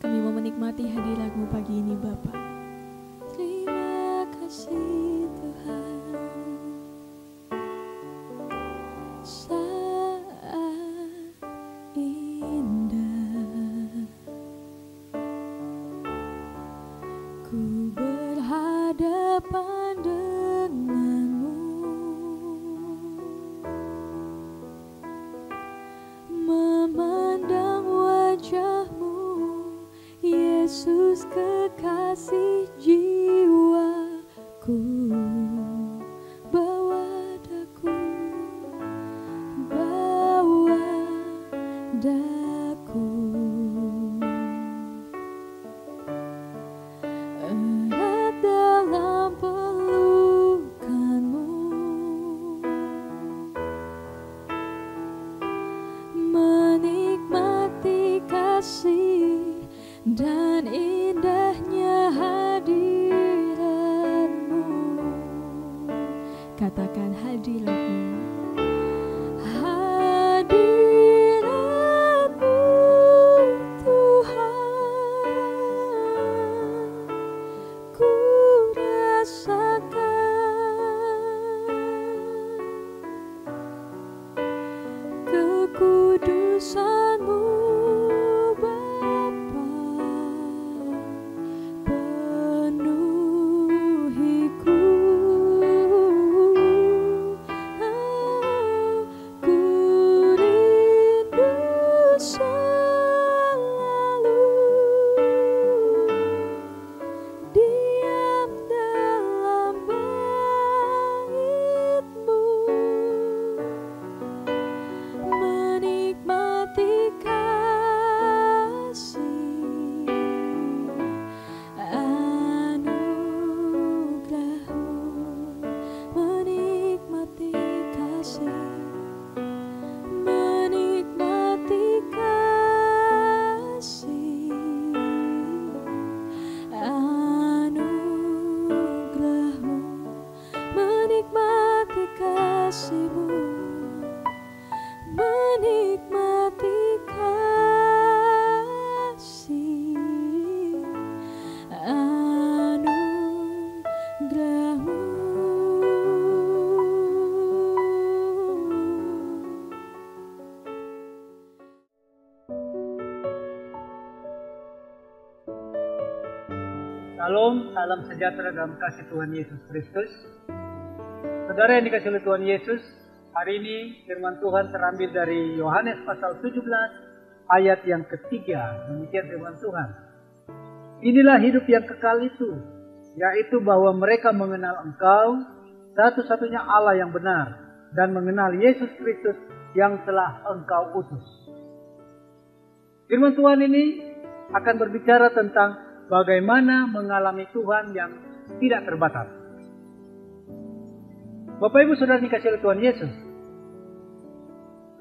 Kami mau menikmati hadirat-Mu pagi ini Bapa. Terima kasih Tuhan. Saat indah ku berhadapan denganmu, memandang wajahmu, Yesus kekasih jiwaku. Bawa daku, erat dalam pelukanmu, menikmati kasih dan indahnya hadirat-Mu. Katakan hadirat-Mu. Hadirat-Mu Tuhan, ku rasakan kekudusan-Mu Bapa, penuhiku. Ku rindu selalu diam dalam bait-Mu, menikmati kasih anugerah-Mu, menikmati kasih, menikmati kasih anugerah-Mu, menikmati kasih-Mu, menikmati kasih anugerah-Mu. Shalom, salam sejahtera dalam kasih Tuhan Yesus Kristus. Saudara yang dikasihi oleh Tuhan Yesus, hari ini firman Tuhan terambil dari Yohanes pasal 17 ayat yang ketiga. Demikian firman Tuhan. Inilah hidup yang kekal itu, yaitu bahwa mereka mengenal Engkau, satu-satunya Allah yang benar, dan mengenal Yesus Kristus yang telah Engkau utus. Firman Tuhan ini akan berbicara tentang bagaimana mengalami Tuhan yang tidak terbatas. Bapak Ibu Saudara dikasihi oleh Tuhan Yesus,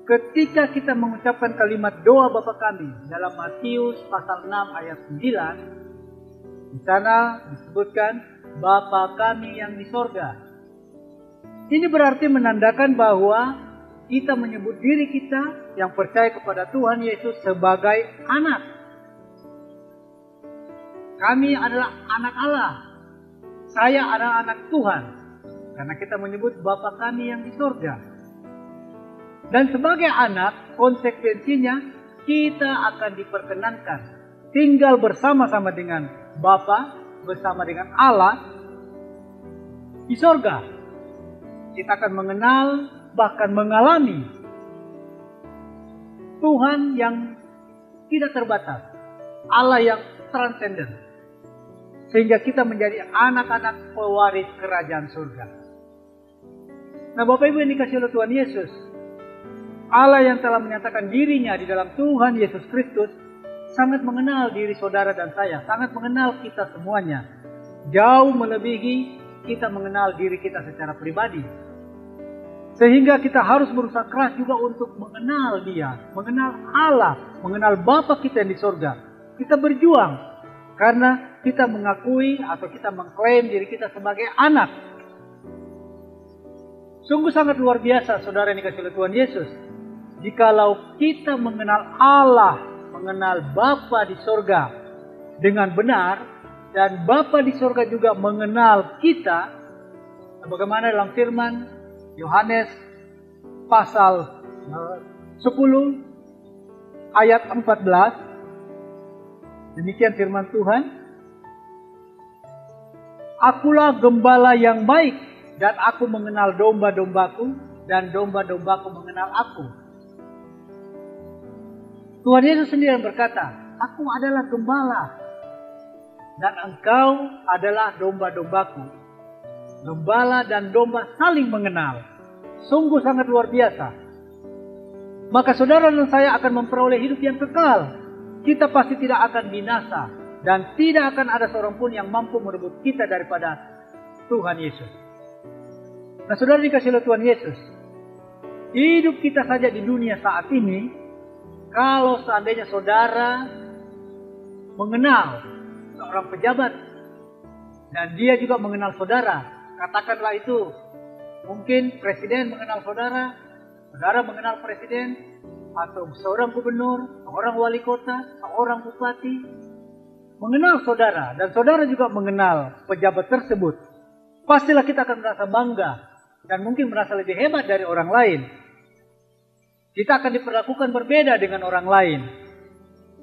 ketika kita mengucapkan kalimat doa Bapa kami dalam Matius pasal 6 ayat 9, di sana disebutkan Bapa kami yang di sorga. Ini berarti menandakan bahwa kita menyebut diri kita yang percaya kepada Tuhan Yesus sebagai anak. Kami adalah anak Allah. Saya adalah anak Tuhan. Karena kita menyebut Bapa kami yang di sorga. Dan sebagai anak, konsekuensinya kita akan diperkenankan tinggal bersama-sama dengan Bapa, bersama dengan Allah di sorga. Kita akan mengenal, bahkan mengalami Tuhan yang tidak terbatas. Allah yang transenden. Sehingga kita menjadi anak-anak pewaris kerajaan surga. Nah Bapak Ibu yang dikasihi oleh Tuhan Yesus, Allah yang telah menyatakan dirinya di dalam Tuhan Yesus Kristus sangat mengenal diri saudara dan saya, sangat mengenal kita semuanya. Jauh melebihi kita mengenal diri kita secara pribadi. Sehingga kita harus berusaha keras juga untuk mengenal Dia, mengenal Allah, mengenal Bapa kita yang di surga. Kita berjuang karena kita mengakui atau kita mengklaim diri kita sebagai anak. Sungguh sangat luar biasa saudara yang dikasihi oleh Tuhan Yesus. Jikalau kita mengenal Allah, mengenal Bapa di surga, dengan benar, dan Bapa di sorga juga mengenal kita, bagaimana dalam firman Yohanes pasal 10 ayat 14, demikian firman Tuhan, "Akulah gembala yang baik, dan aku mengenal domba-dombaku, dan domba-dombaku mengenal aku." Tuhan Yesus sendiri yang berkata, "Aku adalah gembala, dan engkau adalah domba-dombaku." Gembala dan domba saling mengenal. Sungguh sangat luar biasa. Maka saudara dan saya akan memperoleh hidup yang kekal. Kita pasti tidak akan binasa. Dan tidak akan ada seorang pun yang mampu merebut kita daripada Tuhan Yesus. Nah, saudara dikasih oleh Tuhan Yesus, hidup kita saja di dunia saat ini, kalau seandainya saudara mengenal seorang pejabat, dan dia juga mengenal saudara, katakanlah itu mungkin presiden mengenal saudara, saudara mengenal presiden, atau seorang gubernur, seorang wali kota, seorang bupati, mengenal saudara, dan saudara juga mengenal pejabat tersebut, pastilah kita akan merasa bangga, dan mungkin merasa lebih hebat dari orang lain. Kita akan diperlakukan berbeda dengan orang lain.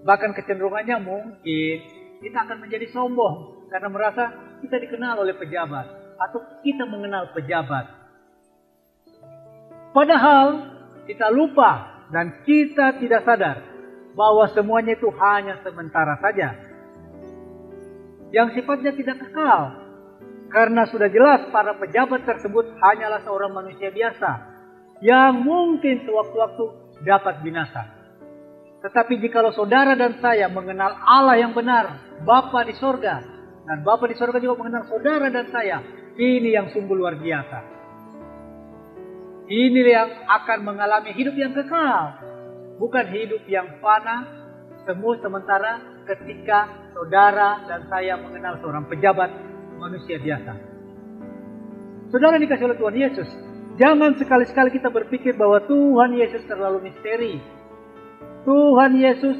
Bahkan kecenderungannya mungkin kita akan menjadi sombong, karena merasa kita dikenal oleh pejabat, atau kita mengenal pejabat. Padahal kita lupa dan kita tidak sadar bahwa semuanya itu hanya sementara saja, yang sifatnya tidak kekal. Karena sudah jelas para pejabat tersebut hanyalah seorang manusia biasa yang mungkin sewaktu-waktu dapat binasa. Tetapi jikalau saudara dan saya mengenal Allah yang benar, Bapa di sorga, dan Bapa di sorga juga mengenal saudara dan saya, ini yang sungguh luar biasa. Ini yang akan mengalami hidup yang kekal, bukan hidup yang fana, semu sementara ketika saudara dan saya mengenal seorang pejabat manusia biasa. Saudara dikasih oleh Tuhan Yesus, jangan sekali-sekali kita berpikir bahwa Tuhan Yesus terlalu misteri. Tuhan Yesus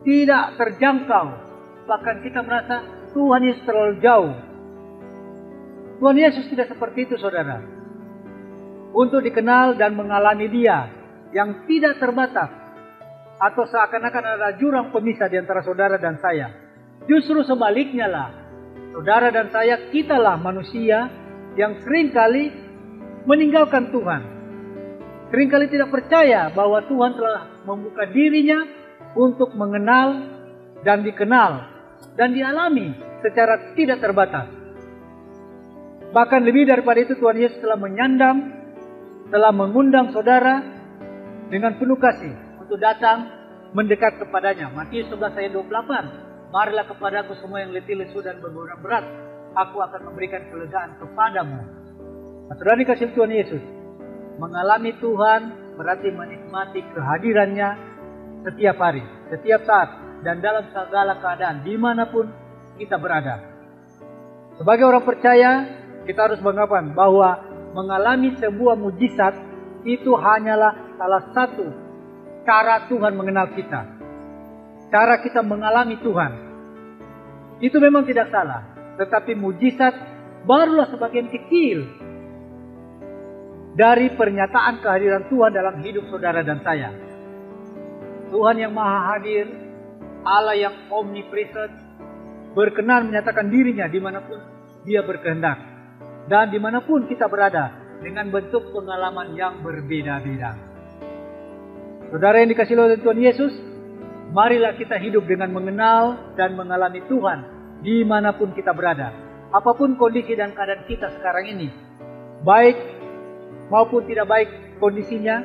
tidak terjangkau. Bahkan kita merasa Tuhan Yesus terlalu jauh. Tuhan Yesus tidak seperti itu, saudara. Untuk dikenal dan mengalami Dia yang tidak terbatas, atau seakan-akan ada jurang pemisah di antara saudara dan saya. Justru sebaliknya lah, saudara dan saya, kitalah manusia yang seringkali meninggalkan Tuhan. Seringkali tidak percaya bahwa Tuhan telah membuka dirinya untuk mengenal dan dikenal dan dialami secara tidak terbatas. Bahkan lebih daripada itu, Tuhan Yesus telah menyandang, telah mengundang saudara dengan penuh kasih untuk datang mendekat kepadanya. Matius 11 ayat 28. "Marilah kepadaku semua yang letih lesu dan beban berat, aku akan memberikan kelegaan kepadamu." Nah, saudara dikasih Tuhan Yesus, mengalami Tuhan berarti menikmati kehadirannya setiap hari, setiap saat, dan dalam segala keadaan, dimanapun kita berada. Sebagai orang percaya, kita harus mengatakan bahwa mengalami sebuah mujizat itu hanyalah salah satu cara Tuhan mengenal kita. Cara kita mengalami Tuhan. Itu memang tidak salah. Tetapi mujizat barulah sebagian kecil dari pernyataan kehadiran Tuhan dalam hidup saudara dan saya. Tuhan yang maha hadir, Allah yang omnipresent, berkenan menyatakan dirinya dimanapun Dia berkehendak. Dan dimanapun kita berada, dengan bentuk pengalaman yang berbeda-beda. Saudara yang dikasihi oleh Tuhan Yesus, marilah kita hidup dengan mengenal dan mengalami Tuhan dimanapun kita berada. Apapun kondisi dan keadaan kita sekarang ini, baik maupun tidak baik kondisinya,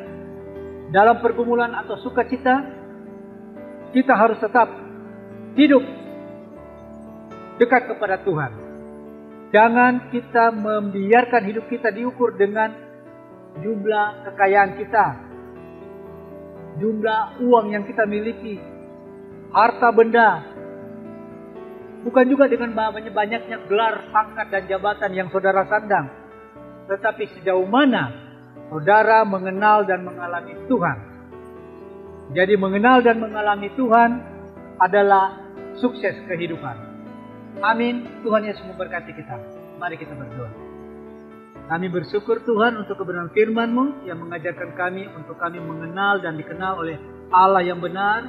dalam pergumulan atau sukacita, kita harus tetap hidup dekat kepada Tuhan. Jangan kita membiarkan hidup kita diukur dengan jumlah kekayaan kita, jumlah uang yang kita miliki, harta benda. Bukan juga dengan banyaknya gelar, pangkat, dan jabatan yang saudara sandang. Tetapi sejauh mana saudara mengenal dan mengalami Tuhan. Jadi mengenal dan mengalami Tuhan adalah sukses kehidupan. Amin. Tuhan Yesus memberkati kita. Mari kita berdoa. Kami bersyukur Tuhan untuk kebenaran firman-Mu yang mengajarkan kami untuk kami mengenal dan dikenal oleh Allah yang benar,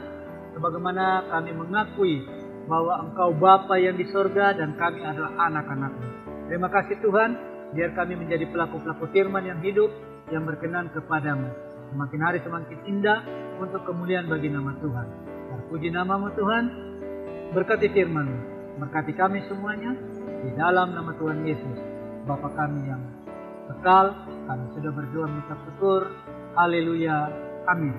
sebagaimana kami mengakui bahwa Engkau Bapa yang di sorga dan kami adalah anak-anak-Mu. Terima kasih Tuhan, biar kami menjadi pelaku-pelaku firman yang hidup, yang berkenan kepadamu. Semakin hari semakin indah untuk kemuliaan bagi nama Tuhan. Terpuji nama-Mu Tuhan, berkati firman-Mu, berkati kami semuanya, di dalam nama Tuhan Yesus, Bapa kami yang kekal. Kami sudah berdoa mengucap syukur. Haleluya. Amin.